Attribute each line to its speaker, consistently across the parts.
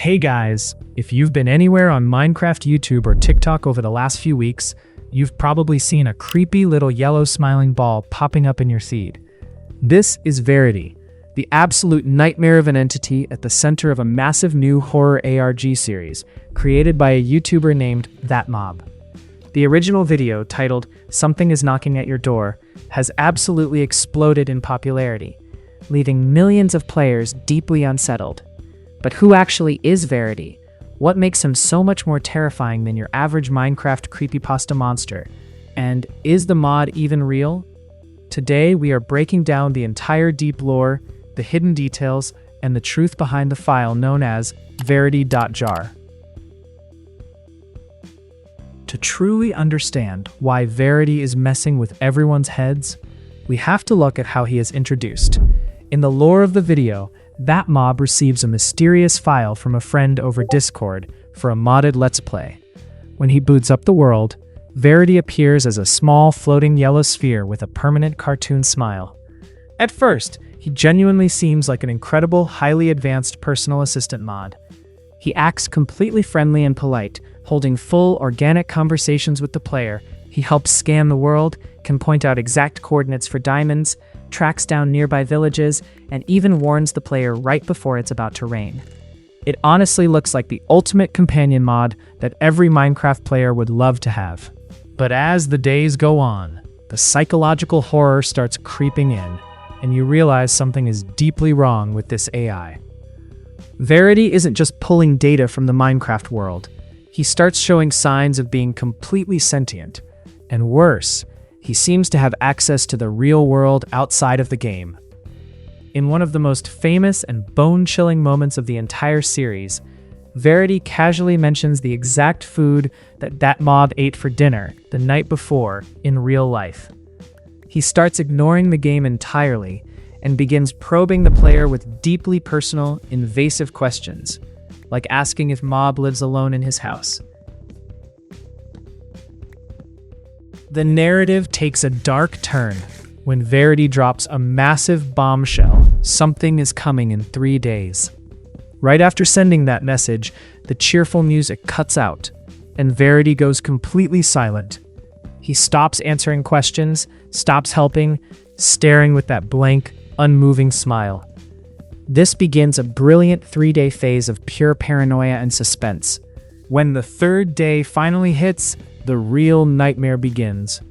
Speaker 1: Hey guys, if you've been anywhere on Minecraft YouTube or TikTok over the last few weeks, you've probably seen a creepy little yellow smiling ball popping up in your feed. This is Verity, the absolute nightmare of an entity at the center of a massive new horror ARG series created by a YouTuber named That Mob. The original video, titled "Something is Knocking at Your Door," has absolutely exploded in popularity, leaving millions of players deeply unsettled. But who actually is Verity? What makes him so much more terrifying than your average Minecraft creepypasta monster? And is the mod even real? Today, we are breaking down the entire deep lore, the hidden details, and the truth behind the file known as verity.jar. To truly understand why Verity is messing with everyone's heads, we have to look at how he is introduced. In the lore of the video, That Mob receives a mysterious file from a friend over Discord for a modded Let's Play. When he boots up the world, Verity appears as a small floating yellow sphere with a permanent cartoon smile. At first, he genuinely seems like an incredible, highly advanced personal assistant mod. He acts completely friendly and polite, holding full, organic conversations with the player. He helps scan the world, can point out exact coordinates for diamonds, tracks down nearby villages, and even warns the player right before it's about to rain. It honestly looks like the ultimate companion mod that every Minecraft player would love to have. But as the days go on, the psychological horror starts creeping in, and you realize something is deeply wrong with this AI. Verity isn't just pulling data from the Minecraft world. He starts showing signs of being completely sentient. And worse, he seems to have access to the real world outside of the game. In one of the most famous and bone-chilling moments of the entire series, Verity casually mentions the exact food that mob ate for dinner the night before in real life. He starts ignoring the game entirely and begins probing the player with deeply personal, invasive questions, like asking if Mob lives alone in his house. The narrative takes a dark turn when Verity drops a massive bombshell. Something is coming in 3 days. Right after sending that message, the cheerful music cuts out, and Verity goes completely silent. He stops answering questions, stops helping, staring with that blank, unmoving smile. This begins a brilliant 3-day phase of pure paranoia and suspense. When the 3rd day finally hits, the real nightmare begins.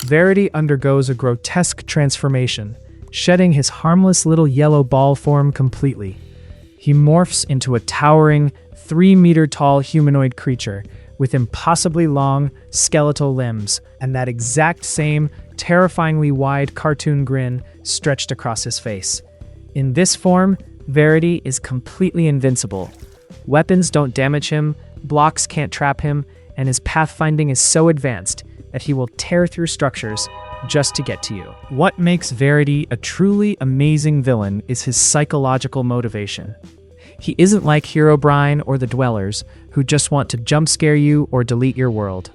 Speaker 1: Verity undergoes a grotesque transformation, shedding his harmless little yellow ball form completely. He morphs into a towering, 3-meter-tall humanoid creature with impossibly long, skeletal limbs and that exact same, terrifyingly wide cartoon grin stretched across his face. In this form, Verity is completely invincible. Weapons don't damage him, blocks can't trap him, and his pathfinding is so advanced that he will tear through structures just to get to you. What makes Verity a truly amazing villain is his psychological motivation. He isn't like Herobrine or the Dwellers, who just want to jump scare you or delete your world.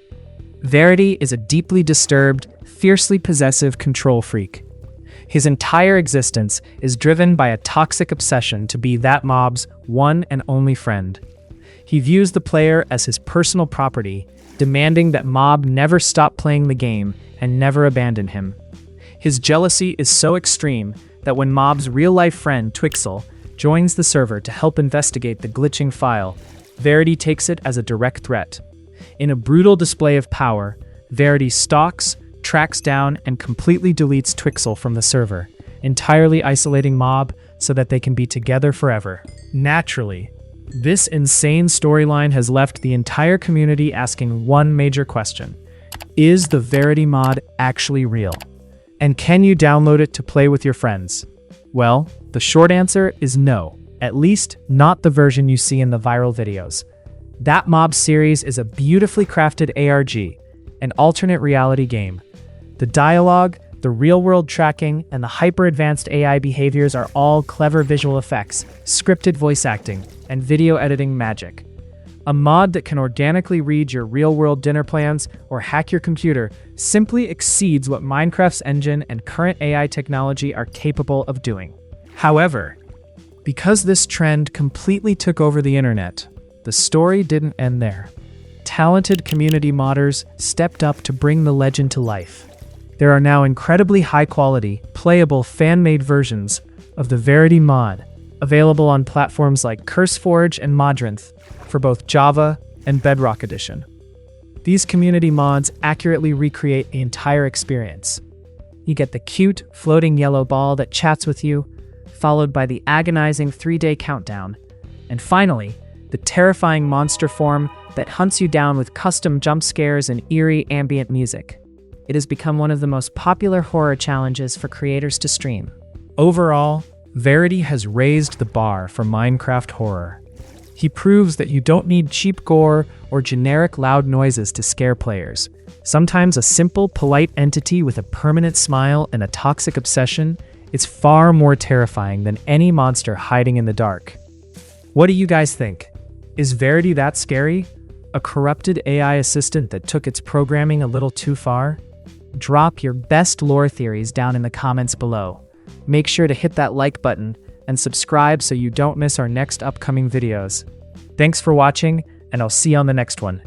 Speaker 1: Verity is a deeply disturbed, fiercely possessive control freak. His entire existence is driven by a toxic obsession to be that mob's one and only friend. He views the player as his personal property, demanding that Mob never stop playing the game and never abandon him. His jealousy is so extreme that when Mob's real-life friend, Twixel, joins the server to help investigate the glitching file, Verity takes it as a direct threat. In a brutal display of power, Verity stalks, tracks down, and completely deletes Twixel from the server, entirely isolating Mob so that they can be together forever. Naturally, this insane storyline has left the entire community asking one major question: is the Verity mod actually real? And can you download it to play with your friends? Well, the short answer is no, at least not the version you see in the viral videos. That Mob series is a beautifully crafted ARG, an alternate reality game. The dialogue, the real-world tracking, and the hyper-advanced AI behaviors are all clever visual effects, scripted voice acting, and video editing magic. A mod that can organically read your real-world dinner plans or hack your computer simply exceeds what Minecraft's engine and current AI technology are capable of doing. However, Because this trend completely took over the internet, the story didn't end there. Talented community modders stepped up to bring the legend to life. There are now incredibly high-quality, playable fan-made versions of the Verity mod, available on platforms like CurseForge and Modrinth for both Java and Bedrock Edition. These community mods accurately recreate the entire experience. You get the cute, floating yellow ball that chats with you, followed by the agonizing 3-day countdown, and finally, the terrifying monster form that hunts you down with custom jump scares and eerie ambient music. It has become one of the most popular horror challenges for creators to stream. Overall, Verity has raised the bar for Minecraft horror. He proves that you don't need cheap gore or generic loud noises to scare players. Sometimes a simple, polite entity with a permanent smile and a toxic obsession is far more terrifying than any monster hiding in the dark. What do you guys think? Is Verity that scary? A corrupted AI assistant that took its programming a little too far? Drop your best lore theories down in the comments below. Make sure to hit that like button and subscribe so you don't miss our next upcoming videos. Thanks for watching, and I'll see you on the next one.